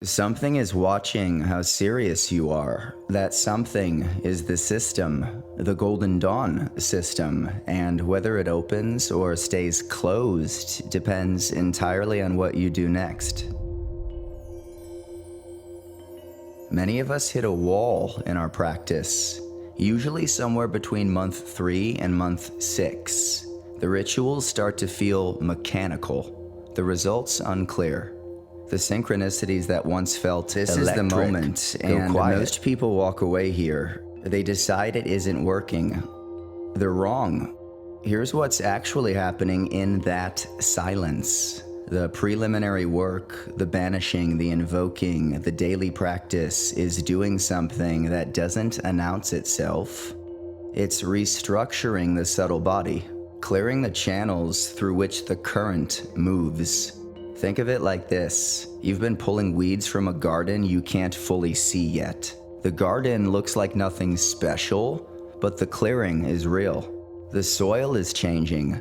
Something is watching how serious you are. That something is the system, the Golden Dawn system, and whether it opens or stays closed depends entirely on what you do next. Many of us hit a wall in our practice, usually somewhere between month 3 and month 6. The rituals start to feel mechanical, the results unclear. The synchronicities that once felt this is the moment, and most people walk away here. They decide it isn't working. They're wrong. Here's what's actually happening in that silence. The preliminary work, the banishing, the invoking, the daily practice is doing something that doesn't announce itself. It's restructuring the subtle body, clearing the channels through which the current moves. Think of it like this. You've been pulling weeds from a garden you can't fully see yet. The garden looks like nothing special, but the clearing is real. The soil is changing.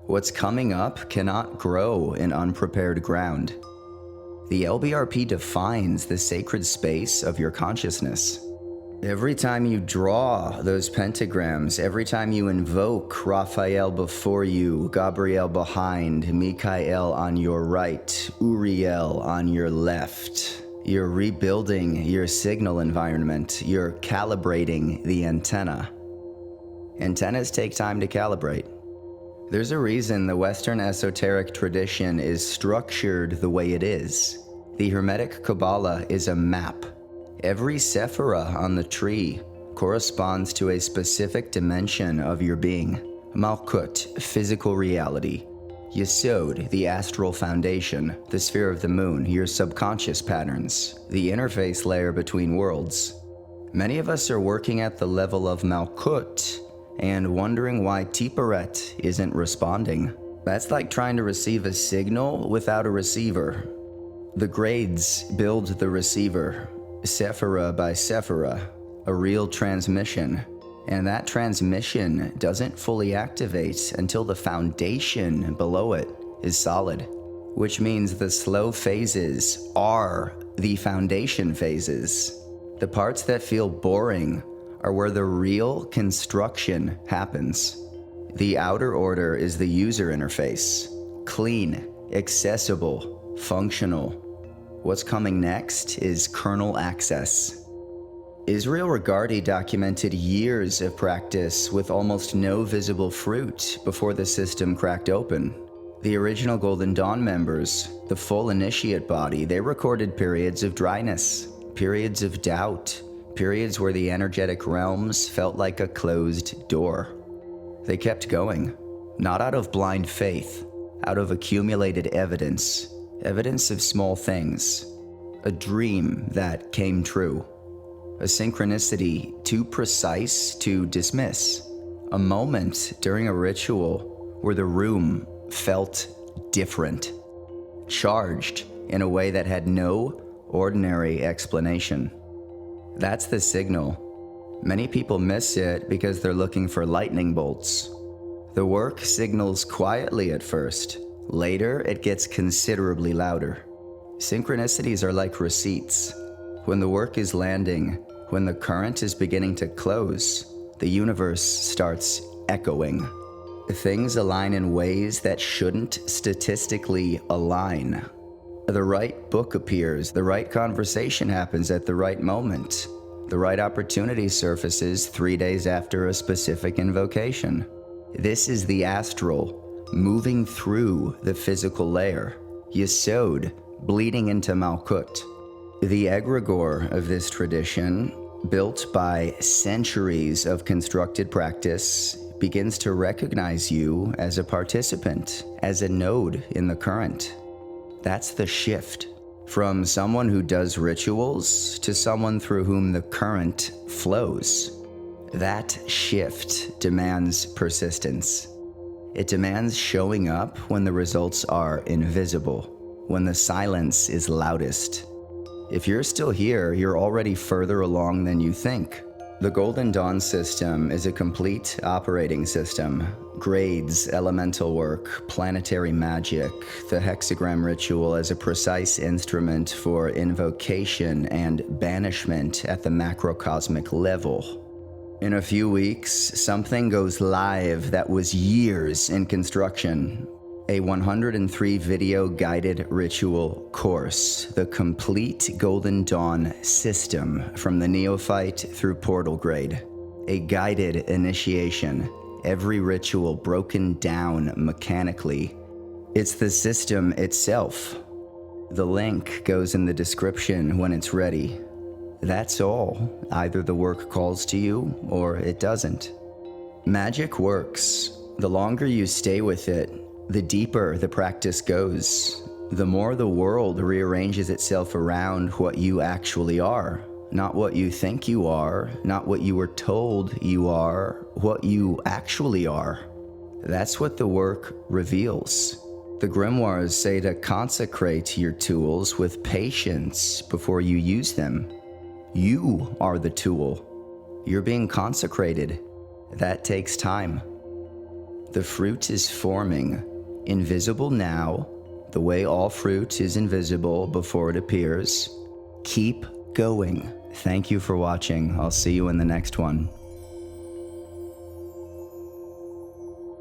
What's coming up cannot grow in unprepared ground. The LBRP defines the sacred space of your consciousness. Every time you draw those pentagrams, every time you invoke Raphael before you, Gabriel behind, Michael on your right, Uriel on your left, you're rebuilding your signal environment. You're calibrating the antenna. Antennas take time to calibrate. There's a reason the Western esoteric tradition is structured the way it is. The Hermetic Qabalah is a map. Every sephira on the tree corresponds to a specific dimension of your being. Malkuth, physical reality. Yesod, the astral foundation, the sphere of the moon, your subconscious patterns, the interface layer between worlds. Many of us are working at the level of Malkuth and wondering why Tiphareth isn't responding. That's like trying to receive a signal without a receiver. The grades build the receiver. Sephira by sephira, a real transmission. And that transmission doesn't fully activate until the foundation below it is solid, which means the slow phases are the foundation phases. The parts that feel boring are where the real construction happens. The outer order is the user interface, clean, accessible, functional. What's coming next is kernel access. Israel Regardie documented years of practice with almost no visible fruit before the system cracked open. The original Golden Dawn members, the full initiate body, they recorded periods of dryness, periods of doubt, periods where the energetic realms felt like a closed door. They kept going, not out of blind faith, out of accumulated evidence. Evidence of small things, a dream that came true, a synchronicity too precise to dismiss, a moment during a ritual where the room felt different, charged in a way that had no ordinary explanation. That's the signal. Many people miss it because they're looking for lightning bolts. The work signals quietly at first. Later, it gets considerably louder. Synchronicities are like receipts. When the work is landing, when the current is beginning to close, the universe starts echoing. Things align in ways that shouldn't statistically align. The right book appears, the right conversation happens at the right moment. The right opportunity surfaces 3 days after a specific invocation. This is the astral, moving through the physical layer. Yesod, bleeding into Malkuth. The egregore of this tradition, built by centuries of constructed practice, begins to recognize you as a participant, as a node in the current. That's the shift. From someone who does rituals to someone through whom the current flows. That shift demands persistence. It demands showing up when the results are invisible, when the silence is loudest. If you're still here, you're already further along than you think. The Golden Dawn system is a complete operating system. Grades, elemental work, planetary magic, the Hexagram Ritual as a precise instrument for invocation and banishment at the macrocosmic level. In a few weeks, something goes live that was years in construction. A 103 video guided ritual course, the complete Golden Dawn system from the neophyte through portal grade. A guided initiation, every ritual broken down mechanically. It's the system itself. The link goes in the description when it's ready. That's all. Either the work calls to you or it doesn't. Magic works. The longer you stay with it, the deeper the practice goes, the more the world rearranges itself around what you actually are. Not what you think you are, not what you were told you are, what you actually are. That's what the work reveals. The grimoires say to consecrate your tools with patience before you use them. You are the tool. You're being consecrated. That takes time. The fruit is forming. Invisible now, the way all fruit is invisible before it appears. Keep going. Thank you for watching. I'll see you in the next one.